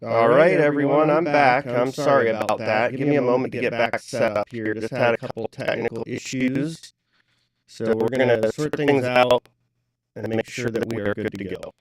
All right, everyone, I'm back. I'm sorry about that. Give me a moment to get back set up here. Just had a couple technical issues. So we're going to sort things out and make sure that we are good to go.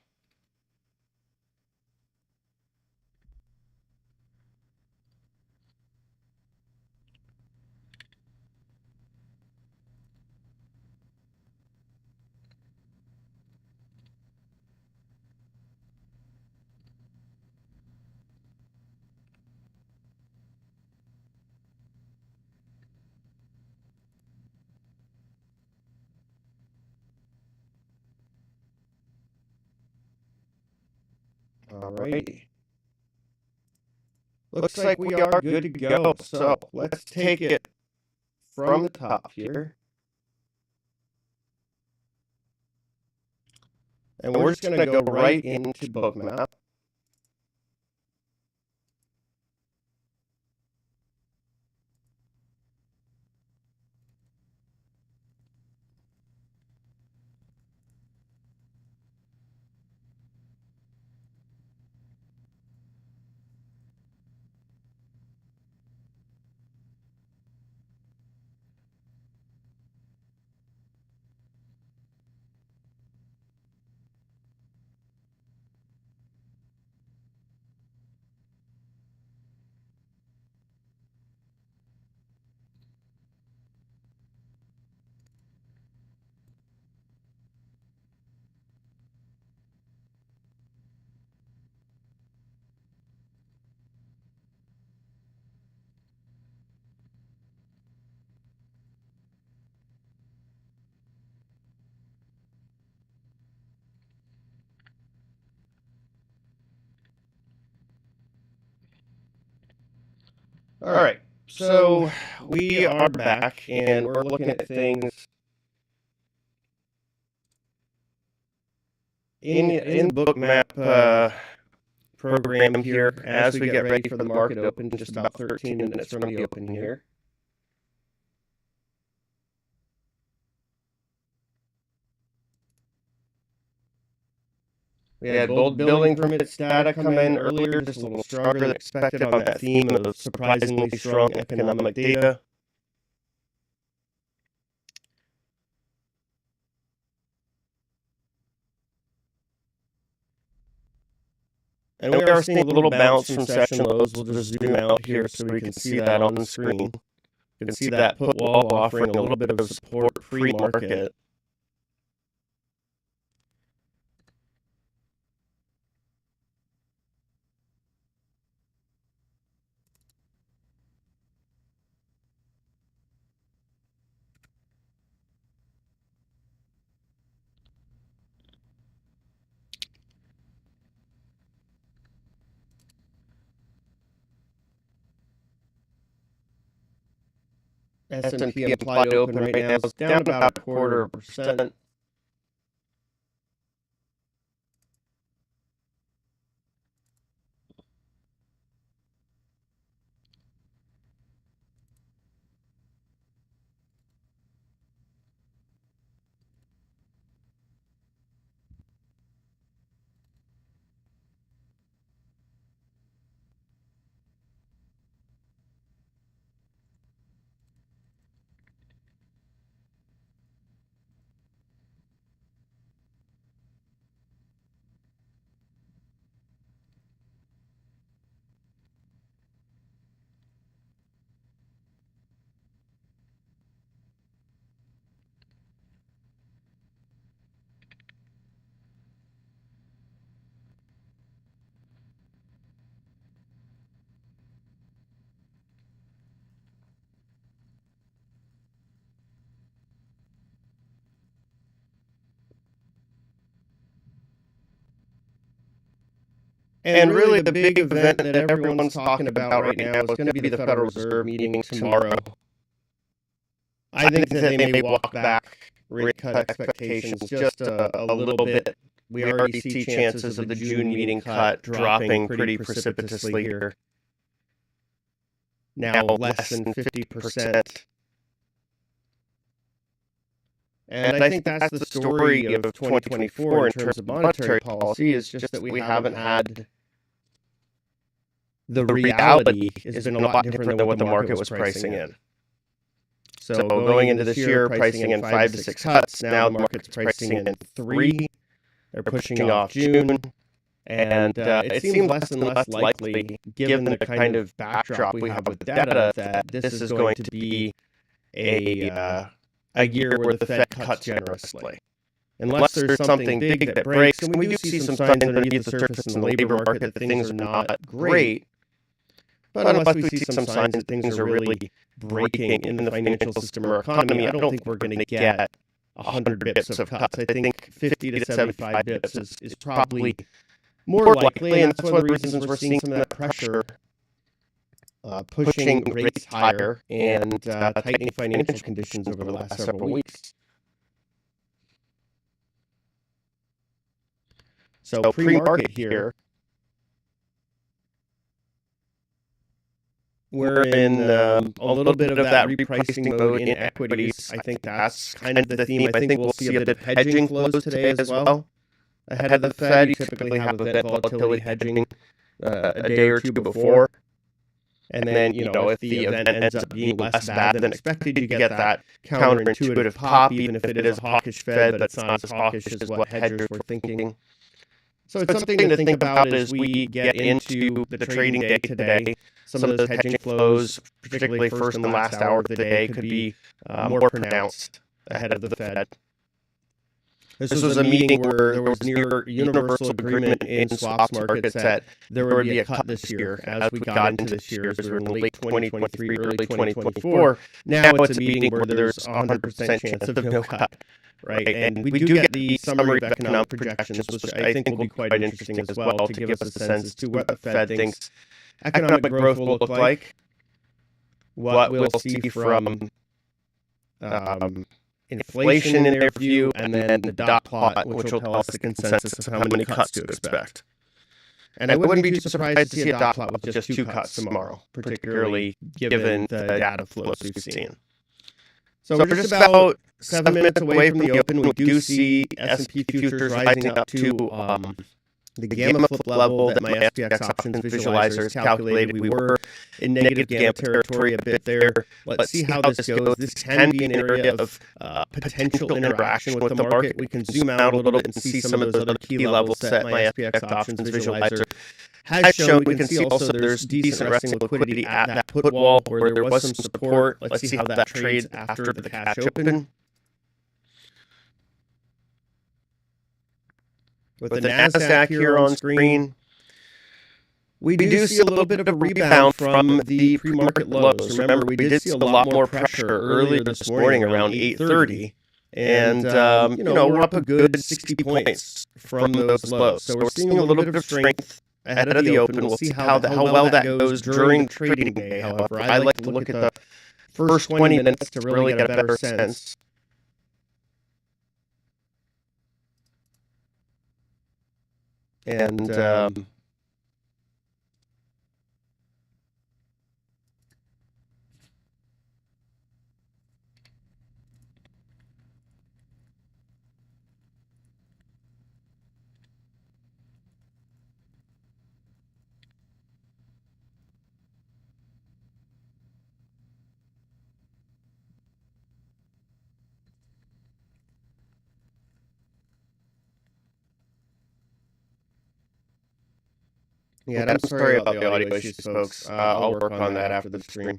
Alrighty. Looks like we are good to go. So let's take it from the top here. And we're just going to go right into Bookmap. All right, so we are back and we're looking at things in Bookmap program here as we get ready for the market open, just about 13 minutes from the open here. We had gold building permits data come in earlier, just a little stronger than expected on that theme of surprisingly strong economic data. And we are seeing a little bounce from session lows. We'll just zoom out here so we can see that on the screen. You can see that put wall offering a little bit of support pre-market. S&P implied open right now is down about 0.25%. And really the big event that everyone's talking about right now is going to be the Federal Reserve meeting tomorrow. I think that they may walk back rate cut expectations just a little bit. We already see chances of the June meeting cut dropping pretty precipitously here. Now less than 50%. And I think that's the story of 2024 in terms of monetary policy, is just that we haven't had the reality has been a lot different than what the market was pricing in. So going into this year, pricing in 5 to 6 cuts. Now the market's pricing in 3. They're pushing off June. And it seems less and less likely, given the kind of backdrop we have with data, that this is going to be a year where the Fed cuts generously. Unless there's something big that breaks, and we do see some signs underneath the surface in the labor market that things are not great. But unless we see some signs that things are really breaking in the financial system or economy, I don't think we're going to get 100 bips of cuts. I think 50 to 75 bips is probably more likely, and that's one of the reasons we're seeing some of that pressure pushing rates higher and tightening financial conditions over the last several weeks. So pre-market here, we're in a little bit of that repricing mode in equities. I think that's kind of the theme. I think we'll see a bit of hedging flows today as well. Ahead of the Fed, you typically have a bit of volatility hedging a day or two before. And then, if the event ends up being less bad than expected, you get that counterintuitive pop, even if it is a hawkish Fed, but it's not as hawkish as what hedgers were thinking. So it's something to think about as we get into the trading day today. Some of those hedging flows, particularly first and last hour of the day, could be more pronounced ahead of the Fed. This was a meeting where there was near universal agreement in swaps markets that there would be a cut this year as we got into this year, as we were in late 2023, early 2024. Now it's a meeting where there's a 100% chance of no cut, right? And we do get the summary of economic projections, which I think will be quite interesting as well to give us a sense as to what the Fed thinks economic growth will look like, what we'll see from inflation in their view, and then the dot plot, which will tell us the consensus of how many cuts to expect. And I wouldn't be too surprised to see a dot plot with just 2 cuts tomorrow, particularly given the data flows we've seen. So we're just about 7 minutes away from the open. We do see S&P futures rising up to the gamma flip level that my SPX options visualizer has calculated. We were in negative gamma territory a bit there. Let's see how this goes. This can be an area of potential interaction with the market. We can zoom out a little bit and see some of those other key levels that my SPX options visualizer has shown. We can see also there's decent resting liquidity at that put wall where there was some support. Let's see how that trades after the cash open. With the NASDAQ here on screen, we do see a little bit of a rebound from the pre-market lows. Remember, we did see a lot more pressure earlier this morning around 8:30, and we're up a good 60 points from those lows. So we're seeing a little bit of strength ahead of the open. We'll see how well that goes during trading day. However, I like to look at the first 20 minutes to really get a better sense. And yeah, I'm sorry about the audio issues, folks. I'll work on that after the stream.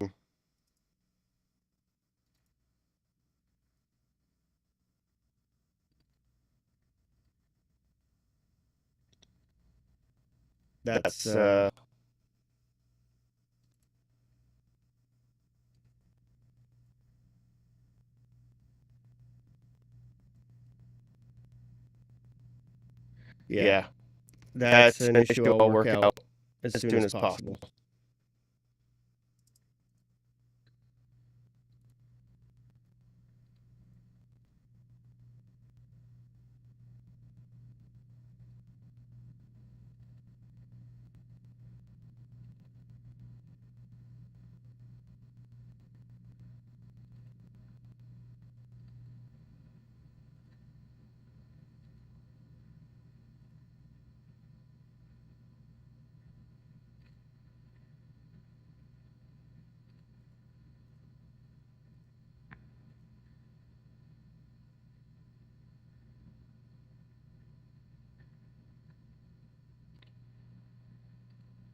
That's yeah, that's an issue I'll work out as soon as possible.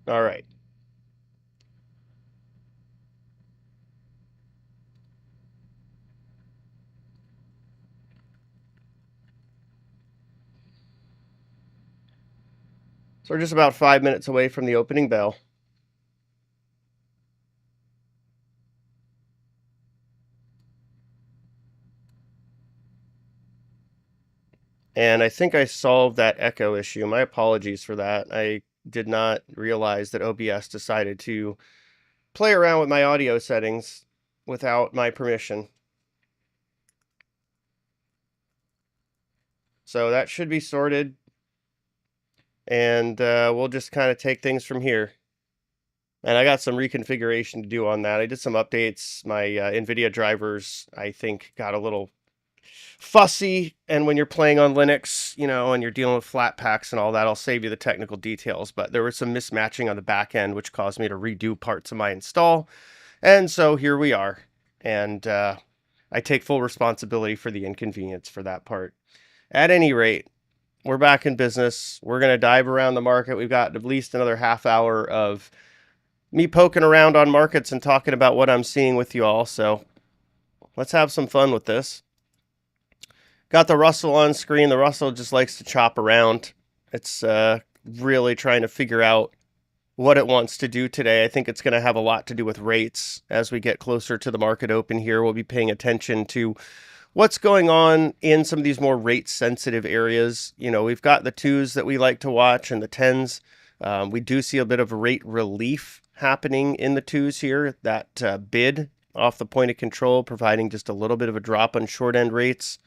All right. So we're just about 5 minutes away from the opening bell. And I think I solved that echo issue. My apologies for that. I did not realize that OBS decided to play around with my audio settings without my permission. So that should be sorted. And we'll just kind of take things from here. And I got some reconfiguration to do on that. I did some updates. My NVIDIA drivers, I think, got a little fussy. And when you're playing on Linux, you know, and you're dealing with flat packs and all that, I'll save you the technical details. But there was some mismatching on the back end, which caused me to redo parts of my install. And so here we are. And I take full responsibility for the inconvenience for that part. At any rate, we're back in business. We're going to dive around the market. We've got at least another half hour of me poking around on markets and talking about what I'm seeing with you all. So let's have some fun with this. Got the Russell on screen. The Russell just likes to chop around. It's really trying to figure out what it wants to do today. I think it's going to have a lot to do with rates. As we get closer to the market open here, we'll be paying attention to what's going on in some of these more rate sensitive areas. You know, we've got the 2s that we like to watch and the 10s. We do see a bit of rate relief happening in the 2s here. That bid off the point of control, providing just a little bit of a drop on short end rates.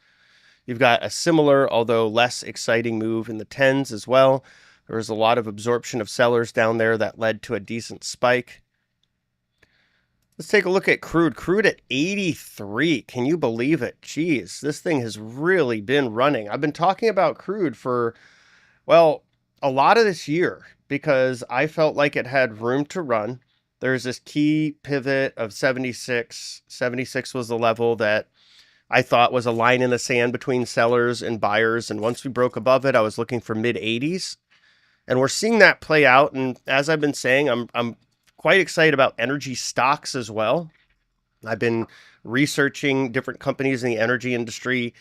You've got a similar, although less exciting move in the 10s as well. There was a lot of absorption of sellers down there that led to a decent spike. Let's take a look at crude. Crude at 83. Can you believe it? Jeez, this thing has really been running. I've been talking about crude for, well, a lot of this year because I felt like it had room to run. There's this key pivot of 76. 76 was the level that I thought was a line in the sand between sellers and buyers. And once we broke above it, I was looking for mid 80s. And we're seeing that play out. And as I've been saying, I'm quite excited about energy stocks as well. I've been researching different companies in the energy industry.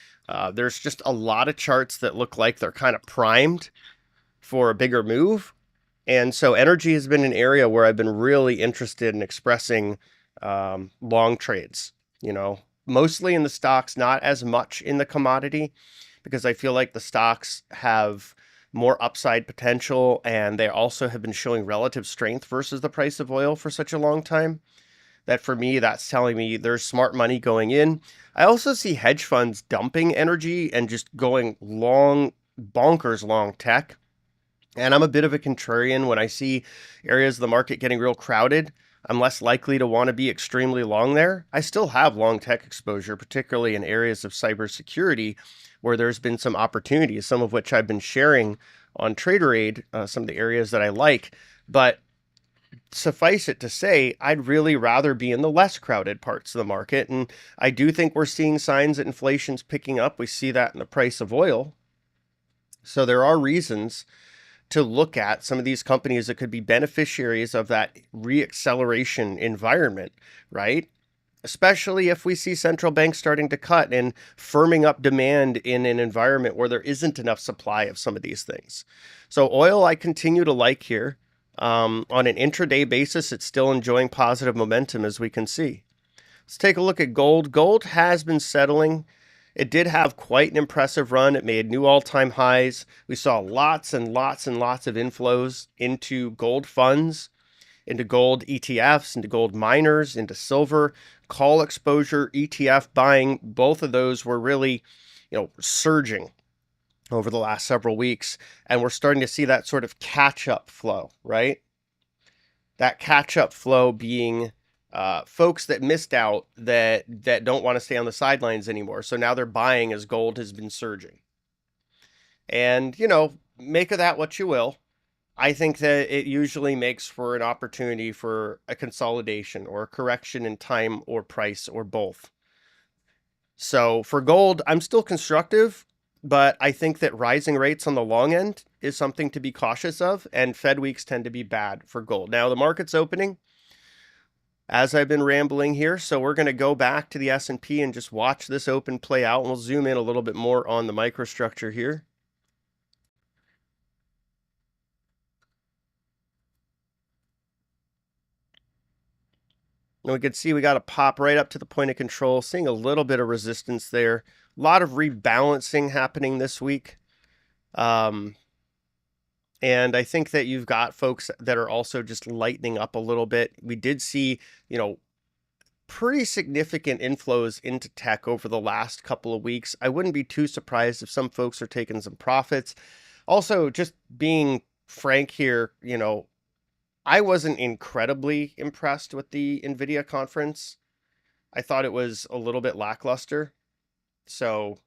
There's just a lot of charts that look like they're kind of primed for a bigger move. And so energy has been an area where I've been really interested in expressing long trades, you know, mostly in the stocks, not as much in the commodity, because I feel like the stocks have more upside potential, and they also have been showing relative strength versus the price of oil for such a long time that for me, that's telling me there's smart money going in. I also see hedge funds dumping energy and just going long, bonkers long tech. And I'm a bit of a contrarian. When I see areas of the market getting real crowded, I'm less likely to want to be extremely long there. I still have long tech exposure, particularly in areas of cybersecurity, where there's been some opportunities, some of which I've been sharing on Traderade, some of the areas that I like. But suffice it to say, I'd really rather be in the less crowded parts of the market. And I do think we're seeing signs that inflation's picking up. We see that in the price of oil. So there are reasons to look at some of these companies that could be beneficiaries of that reacceleration environment, right? Especially if we see central banks starting to cut and firming up demand in an environment where there isn't enough supply of some of these things. So oil, I continue to like here. On an intraday basis, it's still enjoying positive momentum, as we can see. Let's take a look at gold. Gold has been settling. It did have quite an impressive run. It made new all-time highs. We saw lots and lots and lots of inflows into gold funds, into gold ETFs, into gold miners, into silver, call exposure, ETF buying. Both of those were really, surging over the last several weeks. And we're starting to see that sort of catch-up flow, right? That catch-up flow being folks that missed out that don't want to stay on the sidelines anymore. So now they're buying as gold has been surging. And, make of that what you will. I think that it usually makes for an opportunity for a consolidation or a correction in time or price or both. So for gold, I'm still constructive. But I think that rising rates on the long end is something to be cautious of, and Fed weeks tend to be bad for gold. Now, the market's opening, as I've been rambling here, so we're going to go back to the S&P and just watch this open play out, and we'll zoom in a little bit more on the microstructure here. And we can see we got a pop right up to the point of control, seeing a little bit of resistance there. A lot of rebalancing happening this week. And I think that you've got folks that are also just lightening up a little bit. We did see, pretty significant inflows into tech over the last couple of weeks. I wouldn't be too surprised if some folks are taking some profits. Also, just being frank here, I wasn't incredibly impressed with the NVIDIA conference. I thought it was a little bit lackluster. So,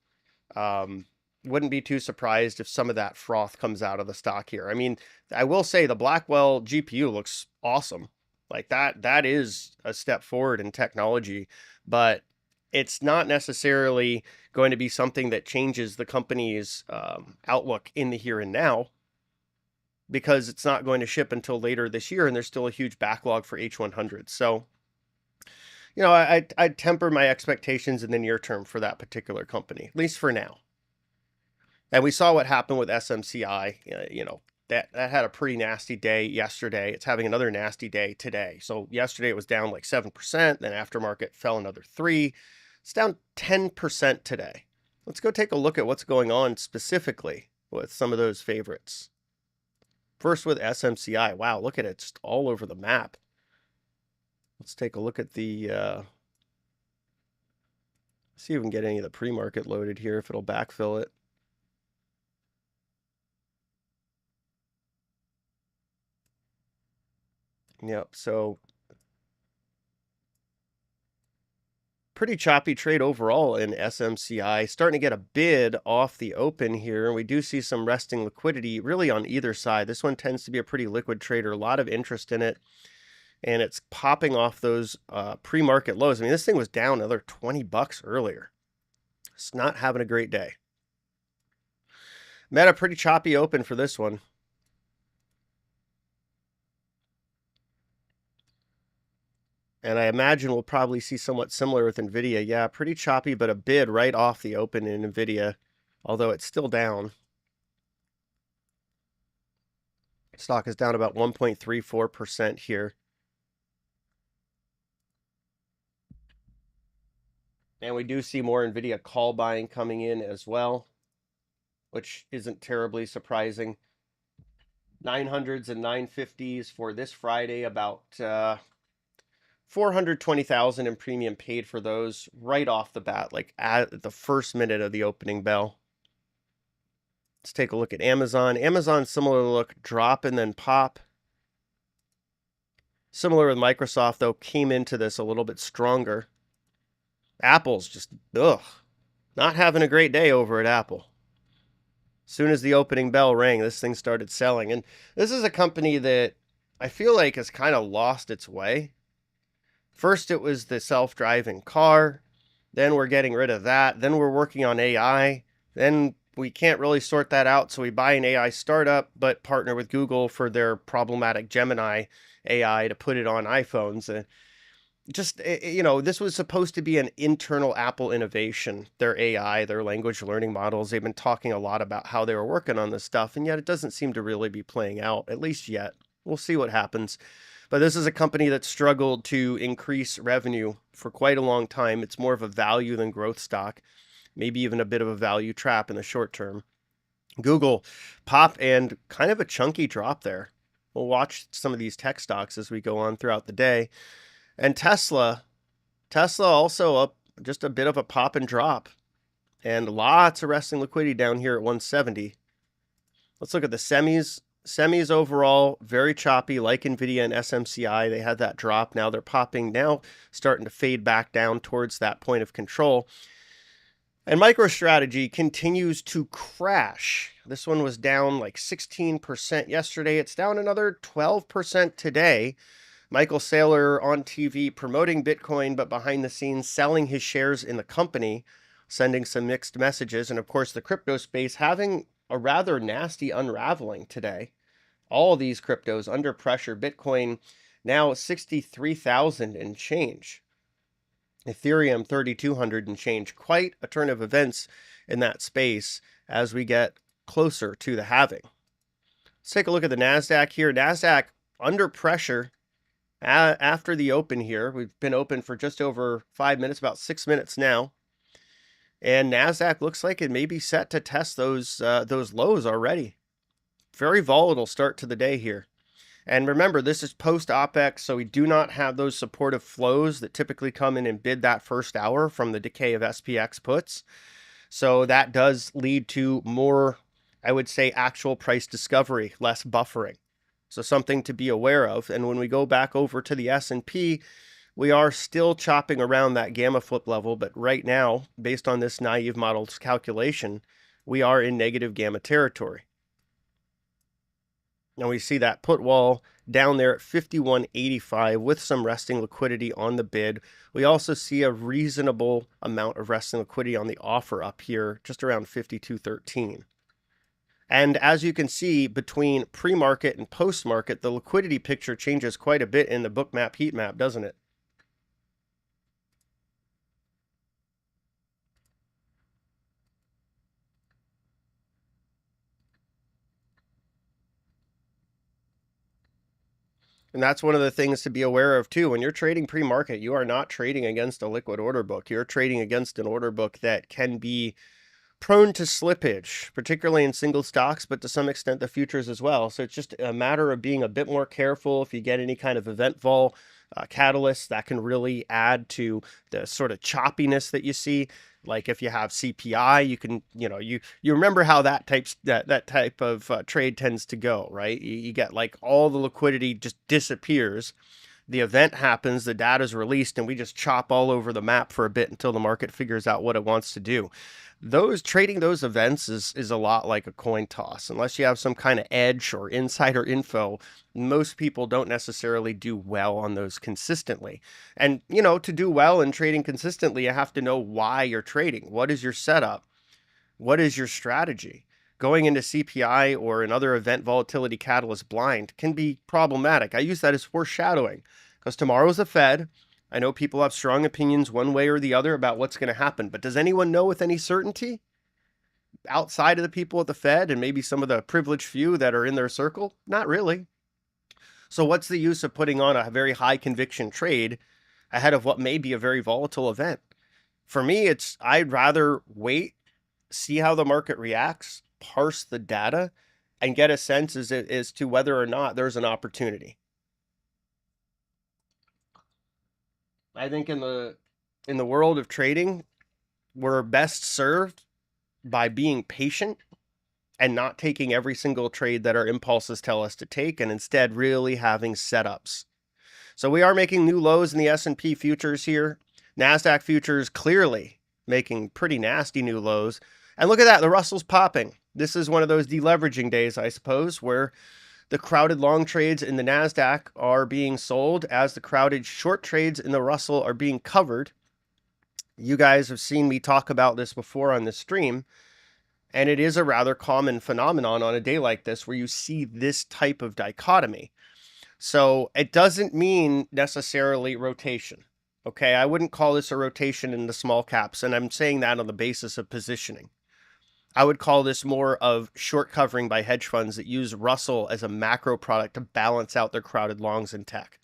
wouldn't be too surprised if some of that froth comes out of the stock here. I mean, I will say the Blackwell GPU looks awesome. Like that is a step forward in technology, but it's not necessarily going to be something that changes the company's outlook in the here and now, because it's not going to ship until later this year, and there's still a huge backlog for H100. So, I'd temper my expectations in the near term for that particular company, at least for now. And we saw what happened with SMCI. That had a pretty nasty day yesterday. It's having another nasty day today. So yesterday it was down like 7%. Then aftermarket fell another 3%. It's down 10% today. Let's go take a look at what's going on specifically with some of those favorites. First with SMCI. Wow, look at it. Just all over the map. Let's take a look at the... see if we can get any of the pre-market loaded here, if it'll backfill it. Yep, so pretty choppy trade overall in SMCI. Starting to get a bid off the open here. We do see some resting liquidity really on either side. This one tends to be a pretty liquid trader, a lot of interest in it. And it's popping off those pre-market lows. I mean, this thing was down another $20 earlier. It's not having a great day. Met a pretty choppy open for this one. And I imagine we'll probably see somewhat similar with NVIDIA. Yeah, pretty choppy, but a bid right off the open in NVIDIA, although it's still down. Stock is down about 1.34% here. And we do see more NVIDIA call buying coming in as well, which isn't terribly surprising. 900s and 950s for this Friday, about 420,000 in premium paid for those right off the bat, like at the first minute of the opening bell. Let's take a look at Amazon. Amazon, similar look, drop and then pop. Similar with Microsoft, though, came into this a little bit stronger. Apple's just, not having a great day over at Apple. As soon as the opening bell rang, this thing started selling. And this is a company that I feel like has kind of lost its way. First, it was the self-driving car. Then we're getting rid of that. Then we're working on AI. Then we can't really sort that out, so we buy an AI startup, but partner with Google for their problematic Gemini AI to put it on iPhones. This was supposed to be an internal Apple innovation, their AI, their language learning models. They've been talking a lot about how they were working on this stuff, and yet it doesn't seem to really be playing out, at least yet. We'll see what happens. But this is a company that struggled to increase revenue for quite a long time. It's more of a value than growth stock, maybe even a bit of a value trap in the short term. Google, pop and kind of a chunky drop there. We'll watch some of these tech stocks as we go on throughout the day. And Tesla also up just a bit of a pop and drop. And lots of resting liquidity down here at 170. Let's look at the semis. Semis overall, very choppy, like NVIDIA and SMCI. They had that drop. Now they're popping, now starting to fade back down towards that point of control. And MicroStrategy continues to crash. This one was down like 16% yesterday. It's down another 12% today. Michael Saylor on TV promoting Bitcoin, but behind the scenes selling his shares in the company. sending some mixed messages. And of course, the crypto space having a rather nasty unraveling today. All these cryptos under pressure. Bitcoin now 63,000 and change. Ethereum 3,200 and change. Quite a turn of events in that space as we get closer to the halving. Let's take a look at the NASDAQ here. NASDAQ under pressure after the open here. We've been open for just over 5 minutes, about 6 minutes now. And NASDAQ looks like it may be set to test those lows already. Very volatile start to the day here. And remember, this is post-OPEX, so we do not have those supportive flows that typically come in and bid that first hour from the decay of SPX puts. So that does lead to more, I would say, actual price discovery, less buffering. So something to be aware of. And when we go back over to the S&P, we are still chopping around that gamma flip level. But right now, based on this naive model's calculation, we are in negative gamma territory. And we see that put wall down there at 51.85 with some resting liquidity on the bid. We also see a reasonable amount of resting liquidity on the offer up here, just around 52.13. And as you can see, between pre-market and post-market, the liquidity picture changes quite a bit in the Bookmap heat map, doesn't it? And that's one of the things to be aware of too. When you're trading pre-market, you are not trading against a liquid order book. You're trading against an order book that can be prone to slippage, particularly in single stocks, but to some extent the futures as well. So it's just a matter of being a bit more careful. If you get any kind of event vol catalyst, that can really add to the sort of choppiness that you see. Like if you have CPI, you can, you remember how that type of trade tends to go, right? You get like all the liquidity just disappears. The event happens, the data is released, and we just chop all over the map for a bit until the market figures out what it wants to do. Trading those events is a lot like a coin toss. Unless you have some kind of edge or insider info, most people don't necessarily do well on those consistently. And, to do well in trading consistently, you have to know why you're trading. What is your setup? What is your strategy? Going into CPI or another event volatility catalyst blind can be problematic. I use that as foreshadowing because tomorrow's the Fed. I know people have strong opinions one way or the other about what's going to happen, but does anyone know with any certainty outside of the people at the Fed and maybe some of the privileged few that are in their circle? Not really. So what's the use of putting on a very high conviction trade ahead of what may be a very volatile event? For me, I'd rather wait, see how the market reacts, parse the data, and get a sense as to whether or not there's an opportunity. I think in the world of trading, we're best served by being patient and not taking every single trade that our impulses tell us to take, and instead really having setups. So we are making new lows in the S&P futures here. NASDAQ futures clearly making pretty nasty new lows. And look at that, the Russell's popping. This is one of those deleveraging days, I suppose, where the crowded long trades in the NASDAQ are being sold as the crowded short trades in the Russell are being covered. You guys have seen me talk about this before on the stream, and it is a rather common phenomenon on a day like this where you see this type of dichotomy. So it doesn't mean necessarily rotation. Okay, I wouldn't call this a rotation in the small caps, and I'm saying that on the basis of positioning. I would call this more of short covering by hedge funds that use Russell as a macro product to balance out their crowded longs in tech.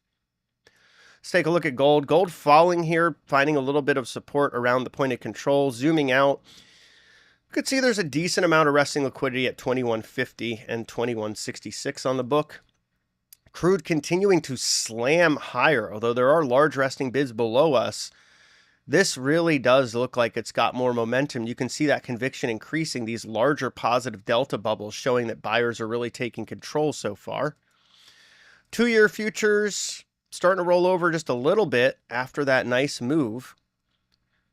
Let's take a look at gold. Gold falling here, finding a little bit of support around the point of control. Zooming out, you could see there's a decent amount of resting liquidity at 21.50 and 21.66 on the book. Crude continuing to slam higher, although there are large resting bids below us. This really does look like it's got more momentum. You can see that conviction increasing, these larger positive delta bubbles showing that buyers are really taking control so far. 2-year futures starting to roll over just a little bit after that nice move.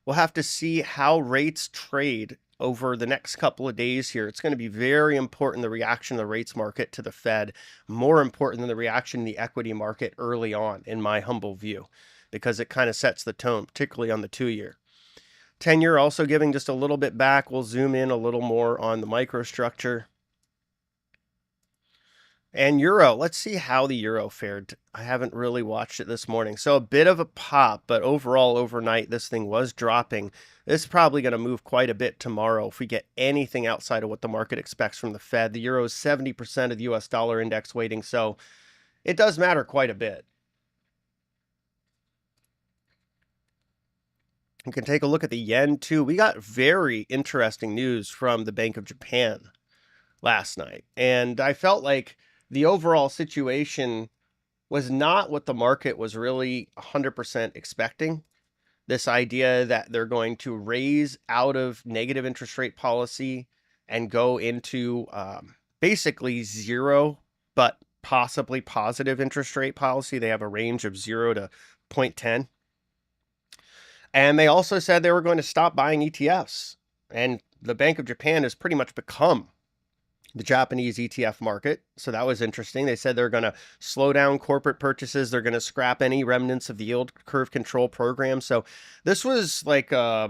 We'll have to see how rates trade over the next couple of days here. It's going to be very important, the reaction of the rates market to the Fed, more important than the reaction in the equity market early on, in my humble view, because it kind of sets the tone, particularly on the 2-year. 10-year also giving just a little bit back. We'll zoom in a little more on the microstructure. And euro, let's see how the euro fared. I haven't really watched it this morning. So a bit of a pop, but overall overnight, this thing was dropping. This is probably going to move quite a bit tomorrow if we get anything outside of what the market expects from the Fed. The euro is 70% of the US dollar index weighting, so it does matter quite a bit. You can take a look at the yen too. We got very interesting news from the Bank of Japan last night, and I felt like the overall situation was not what the market was really 100% expecting. This idea that they're going to raise out of negative interest rate policy and go into basically zero, but possibly positive interest rate policy. They have a range of 0 to 0.10. And they also said they were going to stop buying ETFs. And the Bank of Japan has pretty much become the Japanese ETF market. So that was interesting. They said they're going to slow down corporate purchases. They're going to scrap any remnants of the yield curve control program. So this was like a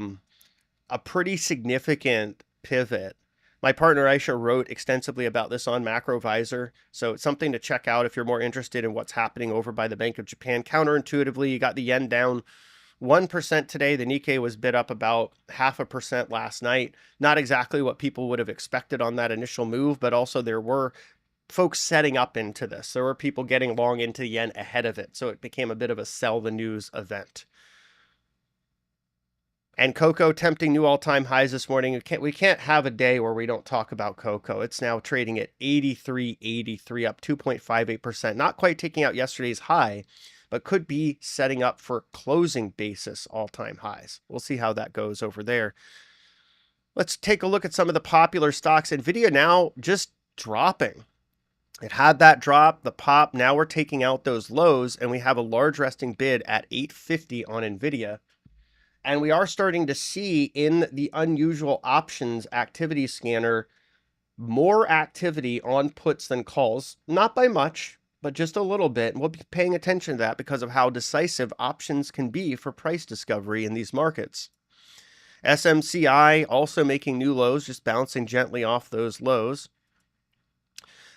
pretty significant pivot. My partner Aisha wrote extensively about this on MacroVisor. So it's something to check out if you're more interested in what's happening over by the Bank of Japan. Counterintuitively, you got the yen down 1% today. The Nikkei was bid up about 0.5% last night. Not exactly what people would have expected on that initial move, but also there were folks setting up into this. There were people getting long into the yen ahead of it. So it became a bit of a sell the news event. And cocoa tempting new all-time highs this morning. We can't have a day where we don't talk about cocoa. It's now trading at 83.83, up 2.58%. Not quite taking out yesterday's high, but could be setting up for closing basis all-time highs. We'll see how that goes over there. Let's take a look at some of the popular stocks. NVIDIA now just dropping. It had that drop, the pop. Now we're taking out those lows, and we have a large resting bid at 850 on NVIDIA. And we are starting to see in the unusual options activity scanner more activity on puts than calls. Not by much, but just a little bit. And we'll be paying attention to that because of how decisive options can be for price discovery in these markets. SMCI also making new lows, just bouncing gently off those lows.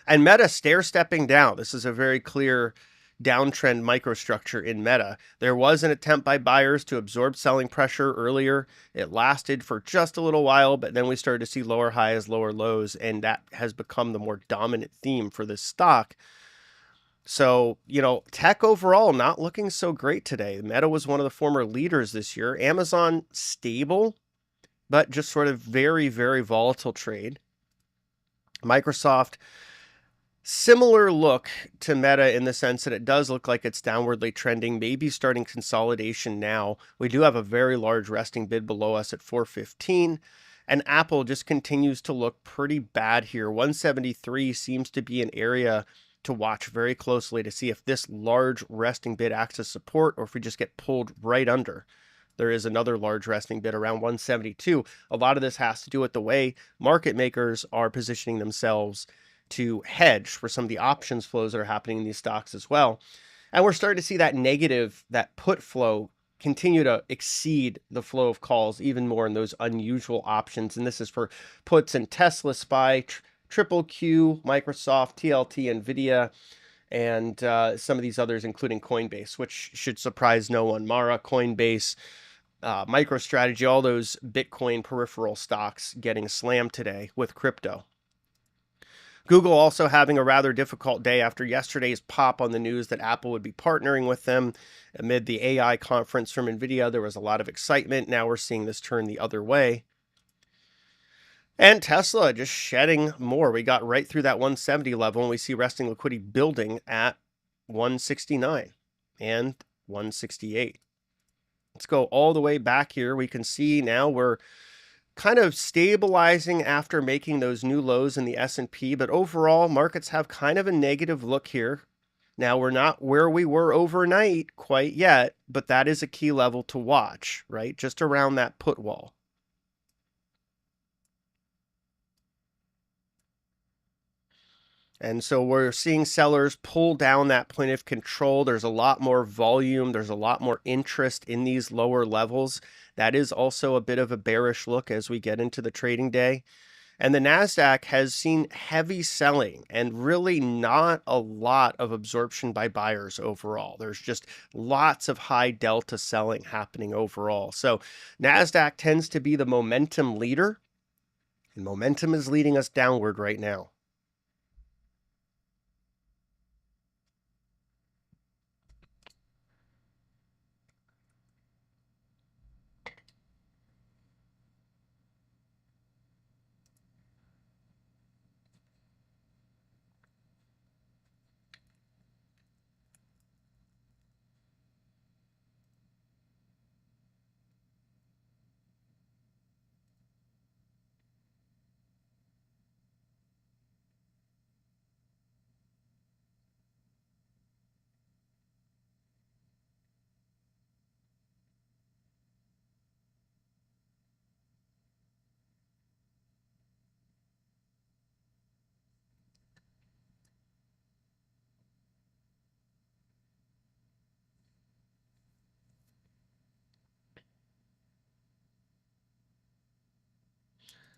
And Meta stair-stepping down. This is a very clear downtrend microstructure in Meta. There was an attempt by buyers to absorb selling pressure earlier. It lasted for just a little while, but then we started to see lower highs, lower lows, and that has become the more dominant theme for this stock. So, tech overall not looking so great today. Meta was one of the former leaders this year. Amazon stable, but just sort of very, very volatile trade. Microsoft, similar look to Meta in the sense that it does look like it's downwardly trending, maybe starting consolidation now. We do have a very large resting bid below us at 415. And Apple just continues to look pretty bad here. 173 seems to be an area to watch very closely to see if this large resting bid acts as support or if we just get pulled right under. There is another large resting bid around 172. A lot of this has to do with the way market makers are positioning themselves to hedge for some of the options flows that are happening in these stocks as well. And we're starting to see that negative, that put flow continue to exceed the flow of calls even more in those unusual options. And this is for puts in Tesla, SPY, Triple Q, Microsoft, TLT, NVIDIA, and some of these others, including Coinbase, which should surprise no one. Mara, Coinbase, MicroStrategy, all those Bitcoin peripheral stocks getting slammed today with crypto. Google also having a rather difficult day after yesterday's pop on the news that Apple would be partnering with them. Amid the AI conference from NVIDIA, there was a lot of excitement. Now we're seeing this turn the other way. And Tesla just shedding more. We got right through that 170 level, and we see resting liquidity building at 169 and 168. Let's go all the way back here. We can see now we're kind of stabilizing after making those new lows in the S&P, but overall markets have kind of a negative look here. Now we're not where we were overnight quite yet, but that is a key level to watch, right? Just around that put wall. And so we're seeing sellers pull down that point of control. There's a lot more volume. There's a lot more interest in these lower levels. That is also a bit of a bearish look as we get into the trading day. And the NASDAQ has seen heavy selling and really not a lot of absorption by buyers overall. There's just lots of high delta selling happening overall. So NASDAQ tends to be the momentum leader, and momentum is leading us downward right now.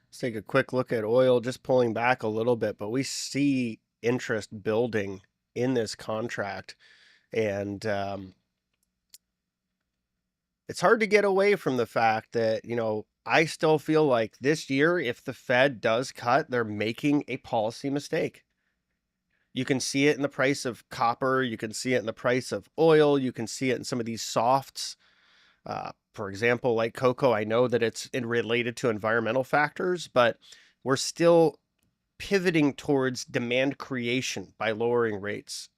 Let's take a quick look at oil, just pulling back a little bit, but we see interest building in this contract. And it's hard to get away from the fact that, I still feel like this year, if the Fed does cut, they're making a policy mistake. You can see it in the price of copper. You can see it in the price of oil. You can see it in some of these softs. For example, like cocoa, I know that it's related to environmental factors, but we're still pivoting towards demand creation by lowering rates.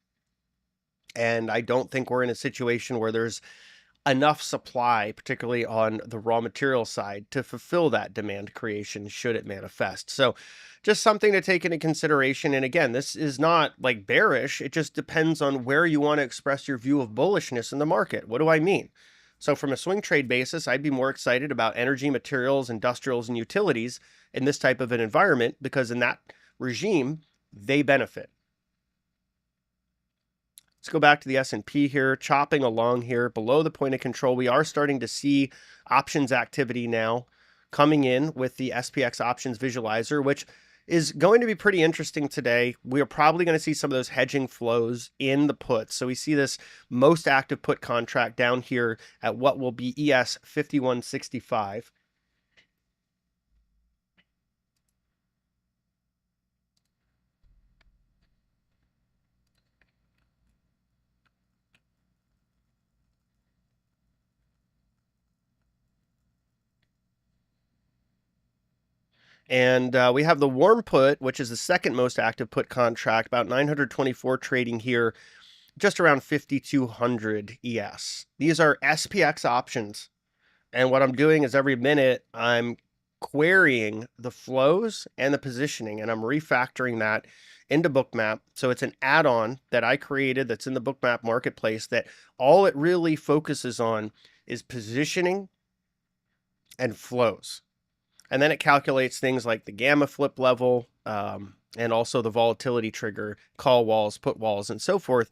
And I don't think we're in a situation where there's enough supply, particularly on the raw material side, to fulfill that demand creation should it manifest. So just something to take into consideration. And again, this is not like bearish. It just depends on where you want to express your view of bullishness in the market. What do I mean? So from a swing trade basis, I'd be more excited about energy, materials, industrials, and utilities in this type of an environment because in that regime, they benefit. Let's go back to the S&P here, chopping along here below the point of control. We are starting to see options activity now coming in with the SPX options visualizer, which is going to be pretty interesting today. We are probably going to see some of those hedging flows in the puts. So we see this most active put contract down here at what will be ES 5165. And we have the warm put, which is the second most active put contract, about 924 trading here, just around 5,200 ES. These are SPX options. And what I'm doing is every minute I'm querying the flows and the positioning, and I'm refactoring that into Bookmap. So it's an add-on that I created that's in the Bookmap marketplace that all it really focuses on is positioning and flows. And then it calculates things like the gamma flip level, and also the volatility trigger, call walls, put walls, and so forth.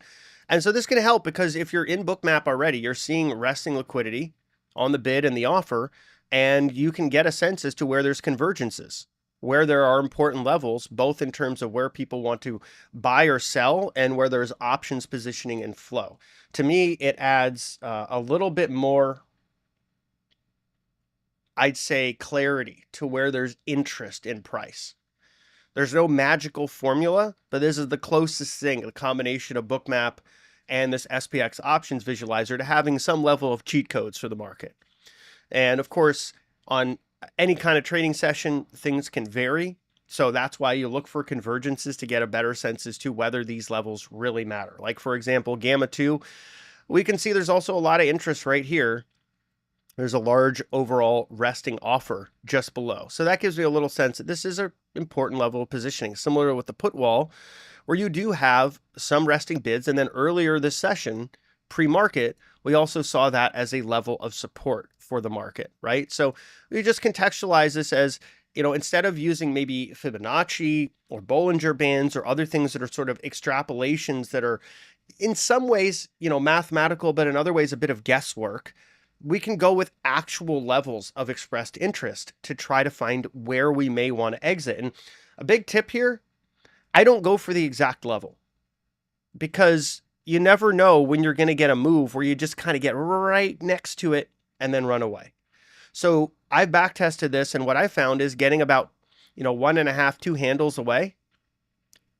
And so this can help because if you're in Bookmap already, you're seeing resting liquidity on the bid and the offer, and you can get a sense as to where there's convergences, where there are important levels, both in terms of where people want to buy or sell and where there's options positioning and flow. To me, it adds a little bit more, I'd say, clarity to where there's interest in price. There's no magical formula, but this is the closest thing, the combination of Bookmap and this SPX options visualizer to having some level of cheat codes for the market. And of course, on any kind of trading session, things can vary. So that's why you look for convergences to get a better sense as to whether these levels really matter. Like, for example, Gamma 2, we can see there's also a lot of interest right here. There's a large overall resting offer just below. So that gives me a little sense that this is an important level of positioning, similar with the put wall, where you do have some resting bids. And then earlier this session, pre-market, we also saw that as a level of support for the market, right? So we just contextualize this as instead of using maybe Fibonacci or Bollinger Bands or other things that are sort of extrapolations that are in some ways, mathematical, but in other ways, a bit of guesswork, we can go with actual levels of expressed interest to try to find where we may want to exit. And a big tip here, I don't go for the exact level because you never know when you're going to get a move where you just kind of get right next to it and then run away. So I've back tested this, and what I found is getting about, 1.5, 2 handles away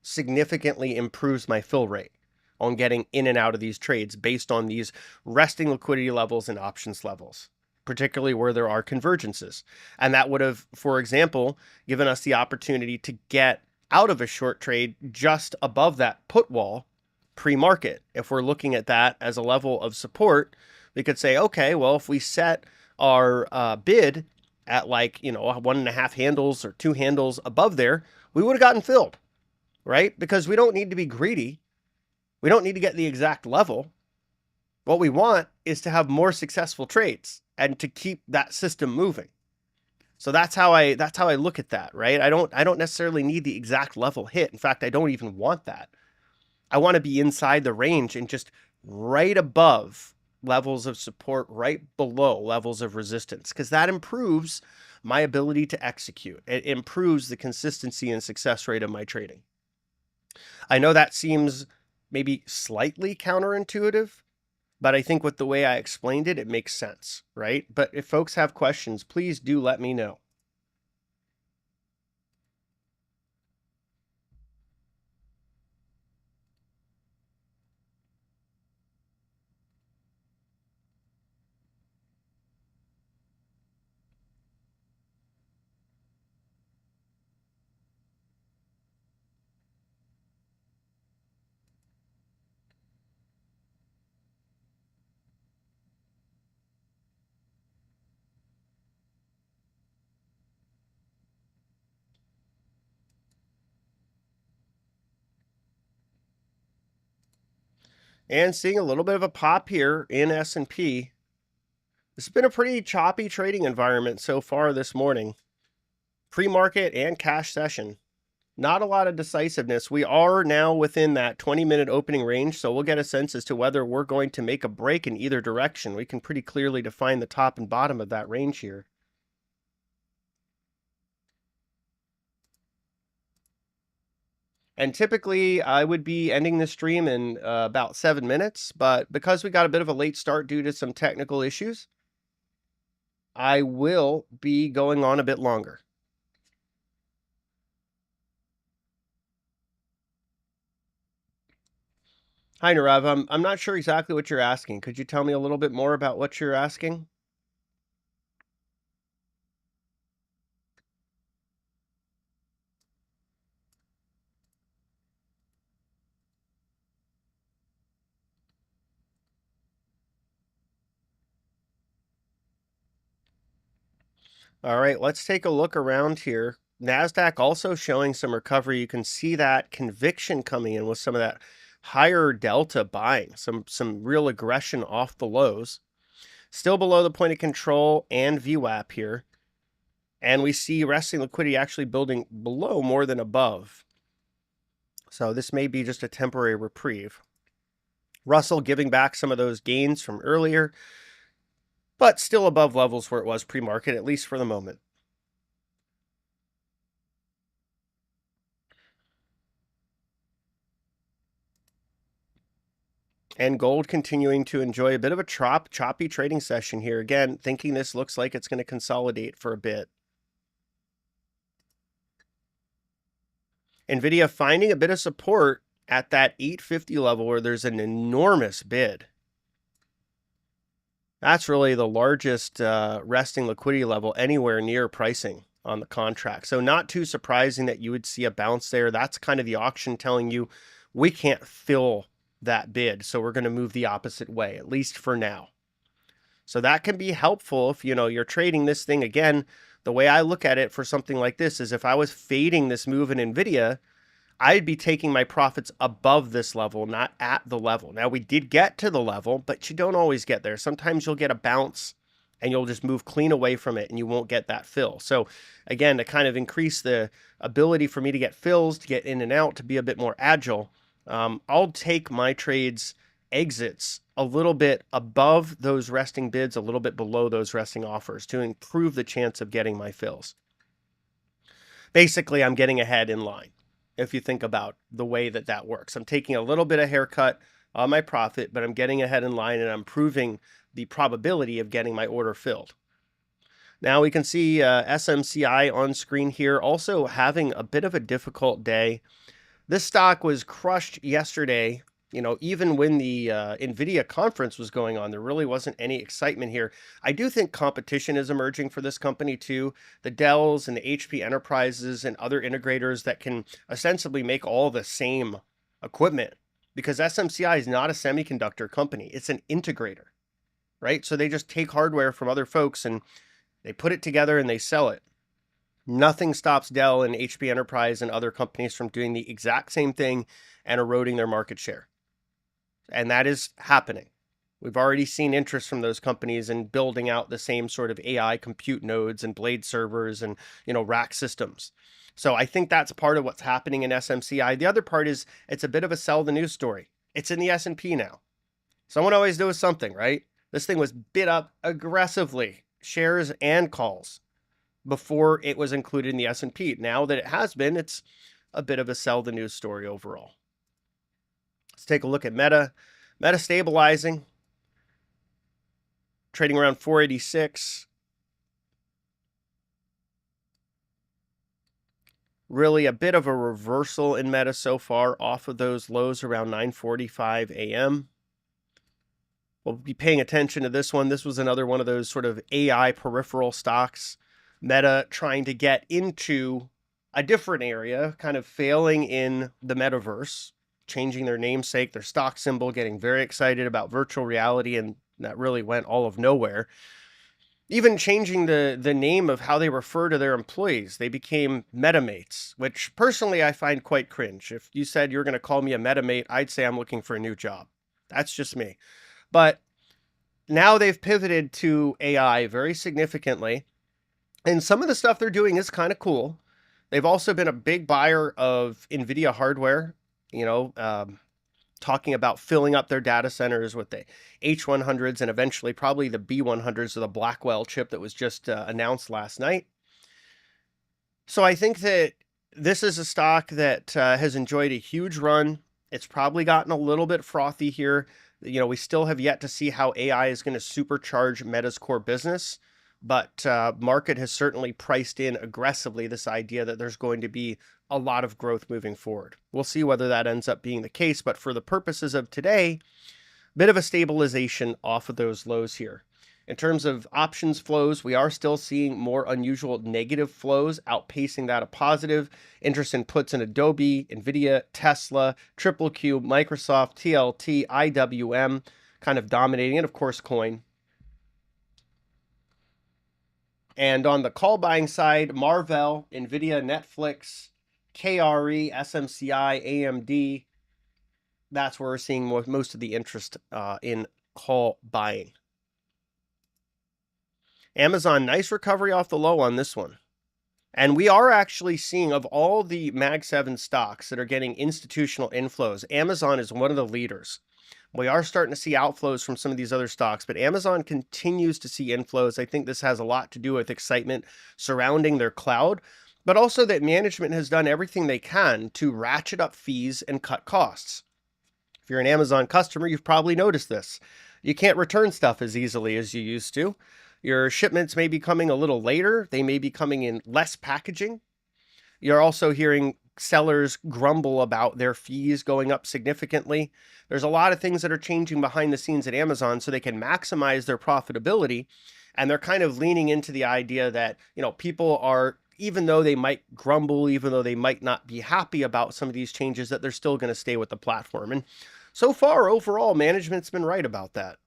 significantly improves my fill rate on getting in and out of these trades based on these resting liquidity levels and options levels, particularly where there are convergences. And that would have, for example, given us the opportunity to get out of a short trade just above that put wall pre-market. If we're looking at that as a level of support, we could say, okay, well, if we set our bid at 1.5 handles or 2 handles above there, we would have gotten filled, right? Because we don't need to be greedy. We don't need to get the exact level. What we want is to have more successful trades and to keep that system moving. So that's how I look at that, right? I don't necessarily need the exact level hit. In fact, I don't even want that. I want to be inside the range and just right above levels of support, right below levels of resistance, because that improves my ability to execute. It improves the consistency and success rate of my trading. I know that seems maybe slightly counterintuitive, but I think with the way I explained it, it makes sense, right? But if folks have questions, please do let me know. And seeing a little bit of a pop here in S&P. This has been a pretty choppy trading environment so far this morning. Pre-market and cash session. Not a lot of decisiveness. We are now within that 20-minute opening range, so we'll get a sense as to whether we're going to make a break in either direction. We can pretty clearly define the top and bottom of that range here. And typically, I would be ending the stream in about 7 minutes, but because we got a bit of a late start due to some technical issues, I will be going on a bit longer. Hi, Narav. I'm not sure exactly what you're asking. Could you tell me a little bit more about what you're asking? All right, let's take a look around here. NASDAQ also showing some recovery. You can see that conviction coming in with some of that higher delta buying, some real aggression off the lows. Still below the point of control and VWAP here. And we see resting liquidity actually building below more than above. So this may be just a temporary reprieve. Russell giving back some of those gains from earlier, but still above levels where it was pre-market, at least for the moment. And gold continuing to enjoy a bit of a choppy trading session here. Again, thinking this looks like it's going to consolidate for a bit. NVIDIA finding a bit of support at that 850 level where there's an enormous bid. That's really the largest resting liquidity level anywhere near pricing on the contract. So not too surprising that you would see a bounce there. That's kind of the auction telling you we can't fill that bid, so we're going to move the opposite way, at least for now. So that can be helpful if you're trading this thing. Again, the way I look at it for something like this is if I was fading this move in NVIDIA, I'd be taking my profits above this level, not at the level. Now, we did get to the level, but you don't always get there. Sometimes you'll get a bounce and you'll just move clean away from it and you won't get that fill. So again, to kind of increase the ability for me to get fills, to get in and out, to be a bit more agile, I'll take my trades exits a little bit above those resting bids, a little bit below those resting offers to improve the chance of getting my fills. Basically, I'm getting ahead in line. If you think about the way that that works, I'm taking a little bit of haircut on my profit, but I'm getting ahead in line and I'm improving the probability of getting my order filled. Now we can see SMCI on screen here, also having a bit of a difficult day. This stock was crushed yesterday. Even when the NVIDIA conference was going on, there really wasn't any excitement here. I do think competition is emerging for this company too. The Dells and the HP Enterprises and other integrators that can ostensibly make all the same equipment, because SMCI is not a semiconductor company. It's an integrator, right? So they just take hardware from other folks and they put it together and they sell it. Nothing stops Dell and HP Enterprise and other companies from doing the exact same thing and eroding their market share. And that is happening. We've already seen interest from those companies in building out the same sort of AI compute nodes and blade servers and, rack systems. So I think that's part of what's happening in SMCI. The other part is it's a bit of a sell the news story. It's in the S&P now. Someone always knows something, right? This thing was bid up aggressively, shares and calls, before it was included in the S&P. Now that it has been, it's a bit of a sell the news story overall. Let's take a look at Meta. Meta stabilizing, trading around 486. Really a bit of a reversal in Meta so far off of those lows around 9:45 a.m. We'll be paying attention to this one. This was another one of those sort of AI peripheral stocks. Meta trying to get into a different area, kind of failing in the metaverse, changing their namesake, their stock symbol, getting very excited about virtual reality, and that really went all of nowhere. Even changing the name of how they refer to their employees. They became Metamates, which personally I find quite cringe. If you said you're going to call me a Metamate, I'd say I'm looking for a new job. That's just me. But now they've pivoted to AI very significantly. And some of the stuff they're doing is kind of cool. They've also been a big buyer of NVIDIA hardware, talking about filling up their data centers with the H100s and eventually probably the B100s of the Blackwell chip that was just announced last night. So I think that this is a stock that has enjoyed a huge run. It's probably gotten a little bit frothy here. We still have yet to see how AI is going to supercharge Meta's core business. But market has certainly priced in aggressively this idea that there's going to be a lot of growth moving forward. We'll see whether that ends up being the case, but for the purposes of today, a bit of a stabilization off of those lows here. In terms of options flows, we are still seeing more unusual negative flows outpacing that of positive. Interest in puts in Adobe, NVIDIA, Tesla, Triple Q, Microsoft, TLT, IWM, kind of dominating it, of course, coin. And on the call buying side, Marvell, NVIDIA, Netflix, KRE, SMCI, AMD. That's where we're seeing most of the interest in call buying. Amazon, nice recovery off the low on this one. And we are actually seeing, of all the Mag 7 stocks that are getting institutional inflows, Amazon is one of the leaders. We are starting to see outflows from some of these other stocks, but Amazon continues to see inflows. I think this has a lot to do with excitement surrounding their cloud, but also that management has done everything they can to ratchet up fees and cut costs. If you're an Amazon customer, you've probably noticed this. You can't return stuff as easily as you used to. Your shipments may be coming a little later. They may be coming in less packaging. You're also hearing sellers grumble about their fees going up significantly. There's a lot of things that are changing behind the scenes at Amazon so they can maximize their profitability. And they're kind of leaning into the idea that, people are, even though they might grumble, even though they might not be happy about some of these changes, that they're still going to stay with the platform. And so far, overall, management's been right about that.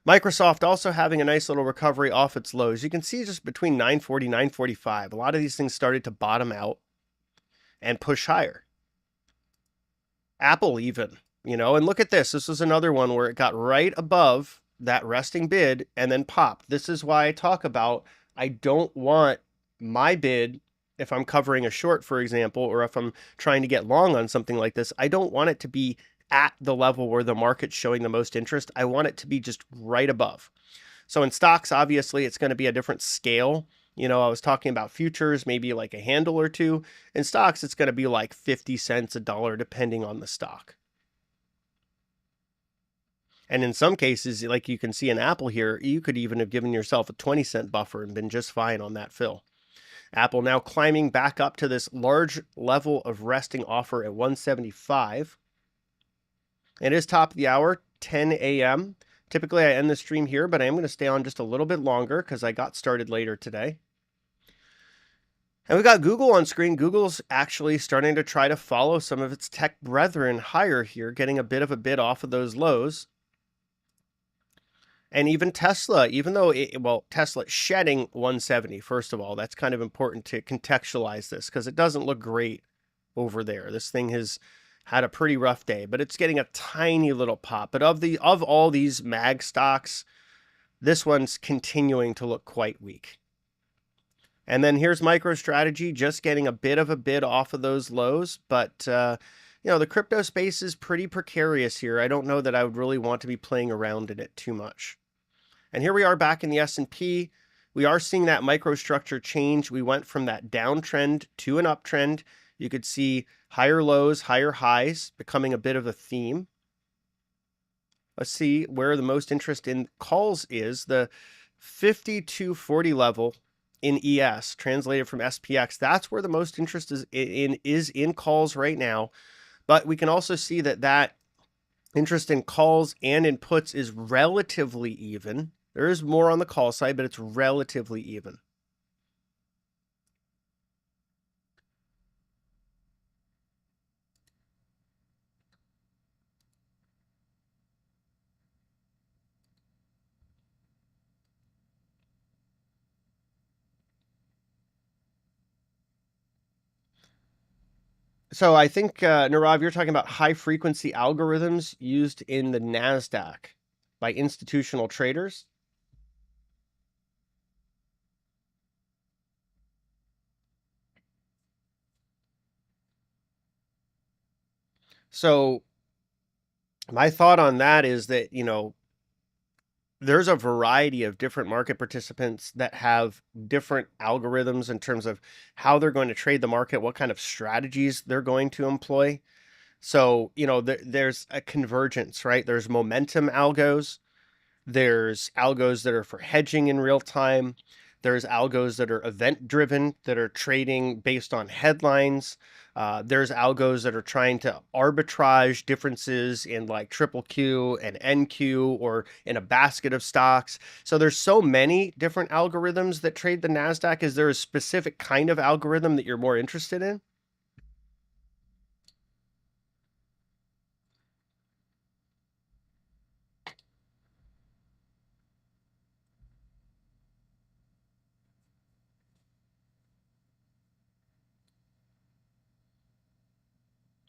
Microsoft also having a nice little recovery off its lows. You can see just between 940, 945. A lot of these things started to bottom out and push higher. Apple even, and look at this. This was another one where it got right above that resting bid and then pop. This is why I talk about, I don't want my bid, if I'm covering a short, for example, or if I'm trying to get long on something like this, I don't want it to be at the level where the market's showing the most interest. I want it to be just right above. So in stocks, obviously, it's going to be a different scale. You know, I was talking about futures, maybe like a handle or two. In stocks, it's going to be like 50 cents, a dollar, depending on the stock. And in some cases, like you can see in Apple here, you could even have given yourself a 20-cent buffer and been just fine on that fill. Apple now climbing back up to this large level of resting offer at 175. It is top of the hour, 10 a.m. Typically, I end the stream here, but I am going to stay on just a little bit longer because I got started later today. And we got Google on screen. Google's actually starting to try to follow some of its tech brethren higher here, getting a bit of a bid off of those lows. And even Tesla, even though Tesla shedding 170, first of all, that's kind of important to contextualize this because it doesn't look great over there. This thing has had a pretty rough day, but it's getting a tiny little pop. But of all these mag stocks, this one's continuing to look quite weak. And then here's MicroStrategy, just getting a bit of a bid off of those lows, but the crypto space is pretty precarious here. I don't know that I would really want to be playing around in it too much. And here we are back in the S&P. We are seeing that microstructure change. We went from that downtrend to an uptrend. You could see higher lows, higher highs becoming a bit of a theme. Let's see where the most interest in calls is. The 5240 level in ES, translated from SPX, that's where the most interest is in calls right now. But we can also see that interest in calls and in puts is relatively even. There is more on the call side, but it's relatively even. So I think, Nirav, you're talking about high-frequency algorithms used in the NASDAQ by institutional traders. So my thought on that is that, there's a variety of different market participants that have different algorithms in terms of how they're going to trade the market, what kind of strategies they're going to employ. So, there's a convergence, right? There's momentum algos. There's algos that are for hedging in real time. There's algos that are event driven, that are trading based on headlines. There's algos that are trying to arbitrage differences in like triple Q and NQ or in a basket of stocks. So there's so many different algorithms that trade the NASDAQ. Is there a specific kind of algorithm that you're more interested in?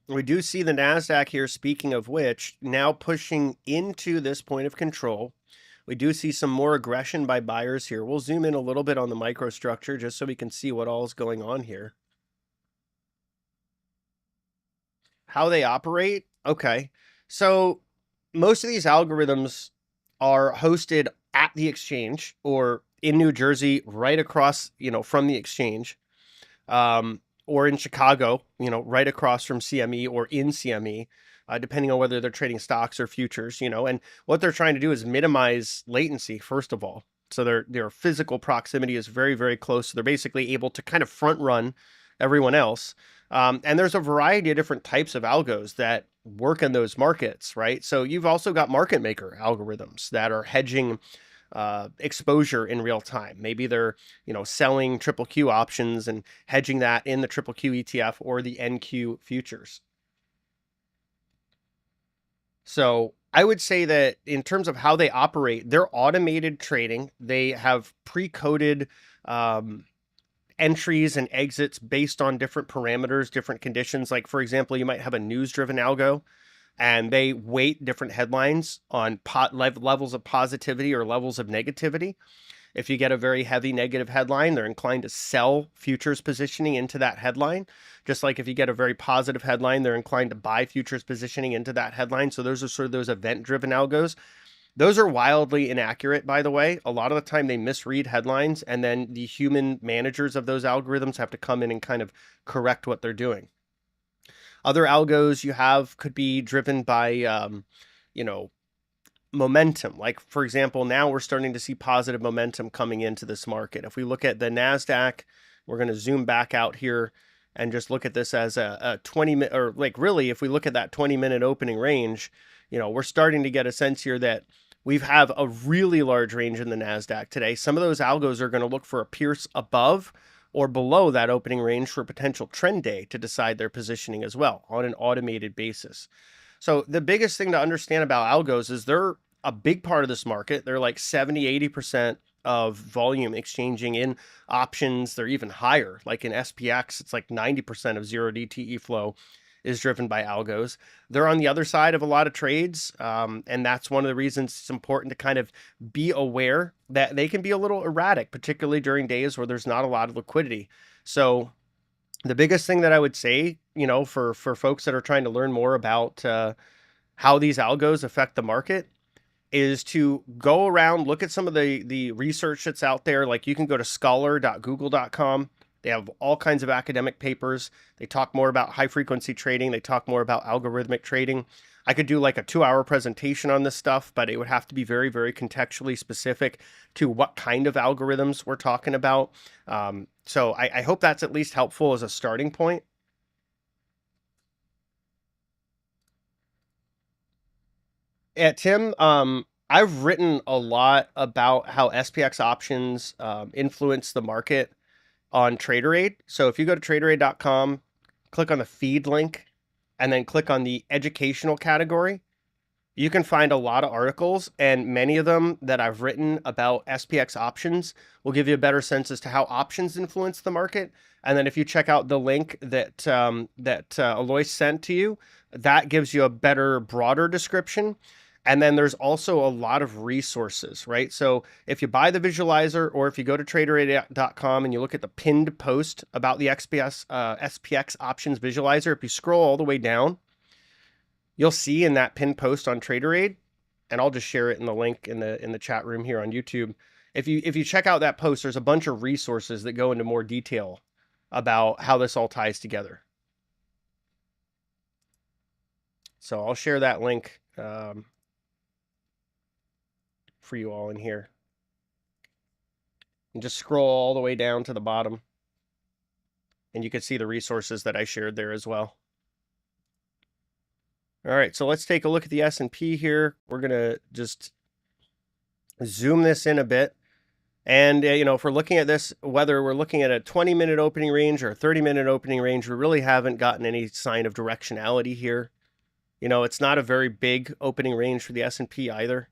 We do see the NASDAQ here, speaking of which, now pushing into this point of control. We do see some more aggression by buyers here. We'll zoom in a little bit on the microstructure just so we can see what all is going on here. How they operate? Okay. So most of these algorithms are hosted at the exchange or in New Jersey, right across, from the exchange. Or in Chicago, right across from CME or in CME, depending on whether they're trading stocks or futures, and what they're trying to do is minimize latency, first of all. So their physical proximity is very, very close. So they're basically able to kind of front run everyone else. And there's a variety of different types of algos that work in those markets, right? So you've also got market maker algorithms that are hedging exposure in real time. Maybe they're, selling triple Q options and hedging that in the triple Q ETF or the NQ futures. So I would say that in terms of how they operate, they're automated trading. They have pre-coded entries and exits based on different parameters, different conditions. Like, for example, you might have a news-driven algo. and they weight different headlines on levels of positivity or levels of negativity. If you get a very heavy negative headline, they're inclined to sell futures positioning into that headline. Just like if you get a very positive headline, they're inclined to buy futures positioning into that headline. So those are sort of those event-driven algos. Those are wildly inaccurate, by the way. A lot of the time they misread headlines, and then the human managers of those algorithms have to come in and kind of correct what they're doing. Other algos you have could be driven by, you know, momentum. Like, for example, now we're starting to see positive momentum coming into this market. If we look at the NASDAQ, we're going to zoom back out here and just look at this as a 20-minute, or like really, if we look at that 20-minute opening range, you know, we're starting to get a sense here that we have a really large range in the NASDAQ today. Some of those algos are going to look for a pierce above or below that opening range for a potential trend day to decide their positioning as well on an automated basis. So the biggest thing to understand about algos is they're a big part of this market. They're like 70-80% of volume exchanging in options. They're even higher. Like in SPX, it's like 90% of 0DTE flow is driven by algos. They're on the other side of a lot of trades, and that's one of the reasons it's important to kind of be aware that they can be a little erratic, particularly during days where there's not a lot of liquidity. So the biggest thing that I would say, you know, for folks that are trying to learn more about how these algos affect the market is to go around, look at some of the research that's out there. Like you can go to scholar.google.com. They have all kinds of academic papers. They talk more about high frequency trading. They talk more about algorithmic trading. I could do like a 2-hour presentation on this stuff, but it would have to be very, very contextually specific to what kind of algorithms we're talking about. So I hope that's at least helpful as a starting point. Yeah, Tim, I've written a lot about how SPX options influence the market on Traderade. So if you go to traderade.com, click on the feed link, and then click on the educational category, you can find a lot of articles, and many of them that I've written about SPX options will give you a better sense as to how options influence the market. And then if you check out the link that Alois sent to you, that gives you a better, broader description. And then there's also a lot of resources, right? So if you buy the visualizer, or if you go to traderade.com and you look at the pinned post about the SPX options visualizer, if you scroll all the way down, you'll see in that pinned post on Traderade, and I'll just share it in the link in the chat room here on YouTube. If you check out that post, there's a bunch of resources that go into more detail about how this all ties together. So I'll share that link for you all in here. And just scroll all the way down to the bottom, and you can see the resources that I shared there as well. All right, so let's take a look at the S&P here. We're going to just zoom this in a bit. And, you know, if we're looking at this, whether we're looking at a 20-minute opening range or a 30-minute opening range, we really haven't gotten any sign of directionality here. You know, it's not a very big opening range for the S&P either.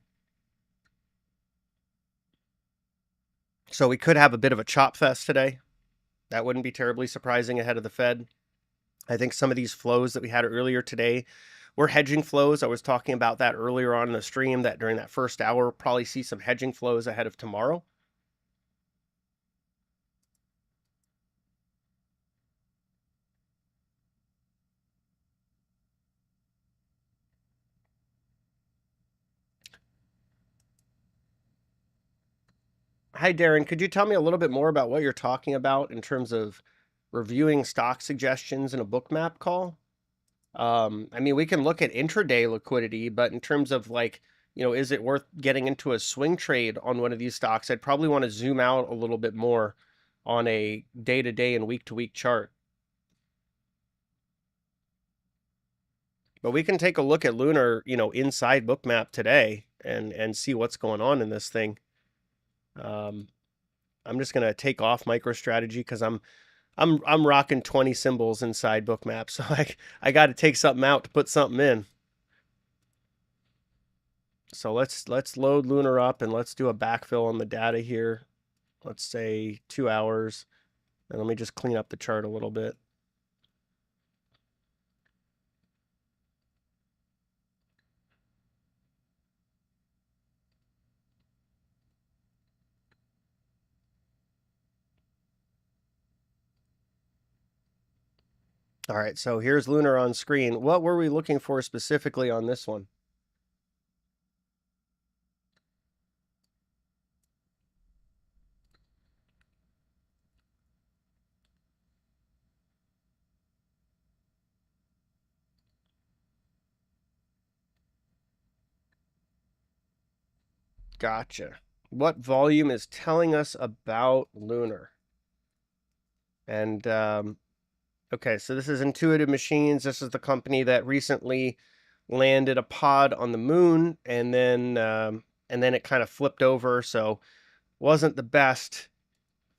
So we could have a bit of a chop fest today. That wouldn't be terribly surprising ahead of the Fed. I think some of these flows that we had earlier today were hedging flows. I was talking about that earlier on in the stream, that during that first hour, we'll probably see some hedging flows ahead of tomorrow. Hi, Darren. Could you tell me a little bit more about what you're talking about in terms of reviewing stock suggestions in a Bookmap call? I mean, we can look at intraday liquidity, but in terms of like, you know, is it worth getting into a swing trade on one of these stocks? I'd probably want to zoom out a little bit more on a day-to-day and week-to-week chart. But we can take a look at Lunar, you know, inside Bookmap today and see what's going on in this thing. I'm just gonna take off MicroStrategy because I'm rocking 20 symbols inside Bookmap, so I got to take something out to put something in. So let's load Lunar up and let's do a backfill on the data here. Let's say 2 hours, and let me just clean up the chart a little bit. All right, so here's Lunar on screen. What were we looking for specifically on this one? Gotcha. What volume is telling us about Lunar? And okay, so this is Intuitive Machines. This is the company that recently landed a pod on the moon, and then it kind of flipped over, so wasn't the best.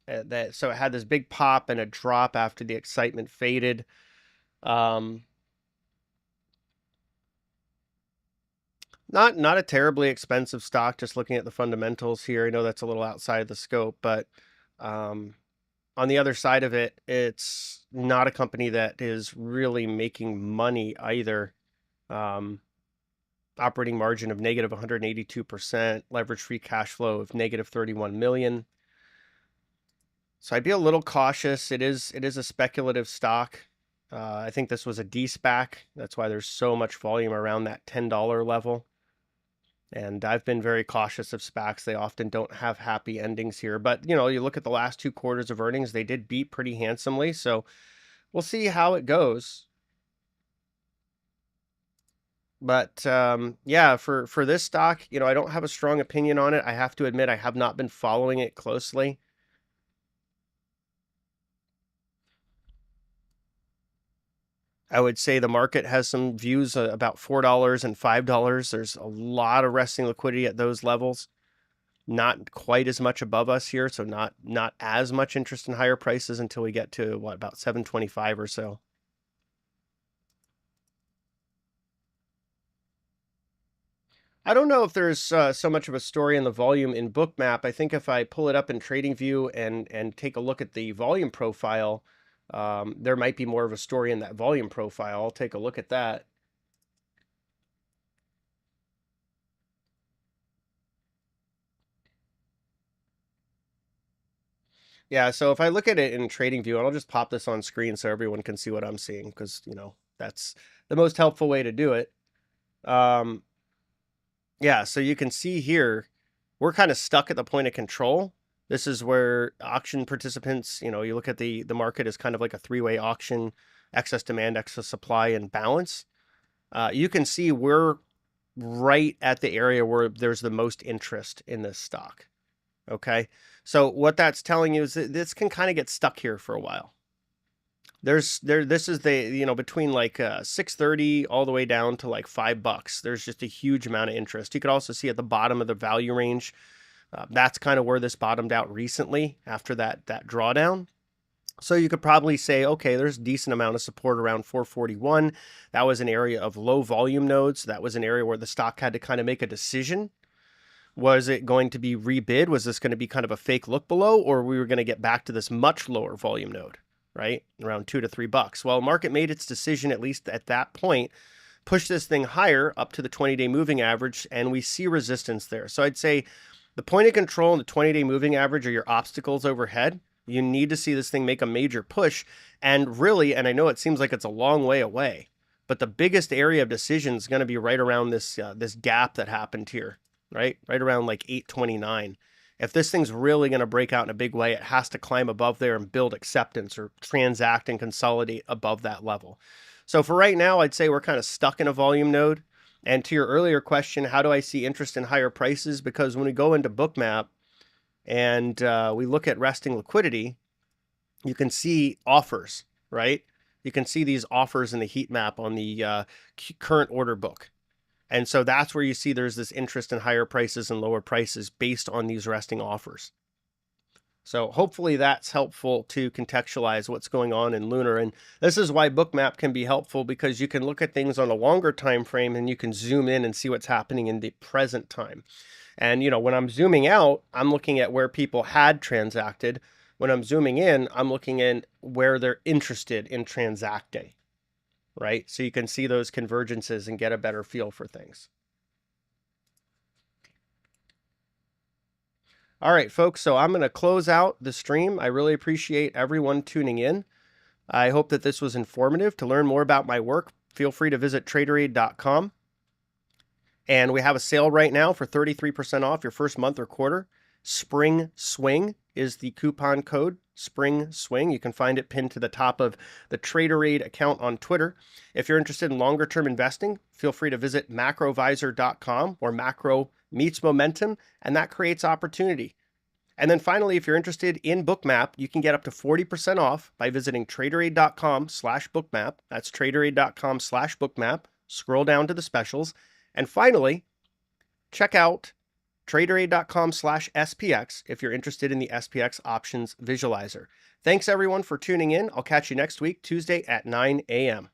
So it had this big pop and a drop after the excitement faded. Not a terribly expensive stock. Just looking at the fundamentals here, I know that's a little outside of the scope, but on the other side of it, it's not a company that is really making money either. Operating margin of negative 182%, leverage free cash flow of negative 31 million. So I'd be a little cautious. It is a speculative stock. I think this was a de-SPAC. That's why there's so much volume around that $10 level. And I've been very cautious of SPACs. They often don't have happy endings here. But, you know, you look at the last 2 quarters of earnings, they did beat pretty handsomely. So we'll see how it goes. But yeah, for this stock, you know, I don't have a strong opinion on it. I have to admit, I have not been following it closely. I would say the market has some views about $4 and $5. There's a lot of resting liquidity at those levels. Not quite as much above us here, so not as much interest in higher prices until we get to what, about 725 or so. I don't know if there's so much of a story in the volume in Bookmap. I think if I pull it up in TradingView and take a look at the volume profile, there might be more of a story in that volume profile. I'll take a look at that. Yeah, so if I look at it in TradingView, and I'll just pop this on screen so everyone can see what I'm seeing, because, you know, that's the most helpful way to do it. Yeah, so you can see here, we're kind of stuck at the point of control. This is where auction participants, you know, you look at the market as kind of like a 3-way auction, excess demand, excess supply, and balance. You can see we're right at the area where there's the most interest in this stock. Okay, so what that's telling you is that this can kind of get stuck here for a while. This is the, you know, between like 630 all the way down to like $5. There's just a huge amount of interest. You could also see at the bottom of the value range, that's kind of where this bottomed out recently after that drawdown. So you could probably say, okay, there's a decent amount of support around 441. That was an area of low volume nodes. That was an area where the stock had to kind of make a decision. Was it going to be rebid? Was this going to be kind of a fake look below, or we were going to get back to this much lower volume node, right? Around $2 to $3. Well, market made its decision, at least at that point, push this thing higher up to the 20-day moving average, and we see resistance there. So I'd say the point of control and the 20-day moving average are your obstacles overhead. You need to see this thing make a major push. And really, and I know it seems like it's a long way away, but the biggest area of decision is going to be right around this this gap that happened here, right around like 829. If this thing's really going to break out in a big way, it has to climb above there and build acceptance or transact and consolidate above that level. So for right now, I'd say we're kind of stuck in a volume node. And to your earlier question, how do I see interest in higher prices? Because when we go into Bookmap and we look at resting liquidity, you can see offers, right? You can see these offers in the heat map on the current order book. And so that's where you see there's this interest in higher prices and lower prices based on these resting offers. So hopefully that's helpful to contextualize what's going on in Lunar. And this is why Bookmap can be helpful, because you can look at things on a longer time frame and you can zoom in and see what's happening in the present time. And, you know, when I'm zooming out, I'm looking at where people had transacted. When I'm zooming in, I'm looking in where they're interested in transacting. Right? So you can see those convergences and get a better feel for things. All right, folks, so I'm going to close out the stream. I really appreciate everyone tuning in. I hope that this was informative. To learn more about my work, feel free to visit Traderade.com. And we have a sale right now for 33% off your first month or quarter. Spring Swing is the coupon code. Spring Swing. You can find it pinned to the top of the Traderade account on Twitter. If you're interested in longer term investing, feel free to visit macrovisor.com, where macro meets momentum, and that creates opportunity. And then finally, if you're interested in Bookmap, you can get up to 40% off by visiting traderade.com/bookmap. That's traderade.com/bookmap. Scroll down to the specials. And finally, check out traderade.com/SPX if you're interested in the SPX options visualizer. Thanks everyone for tuning in. I'll catch you next week, Tuesday at 9 a.m.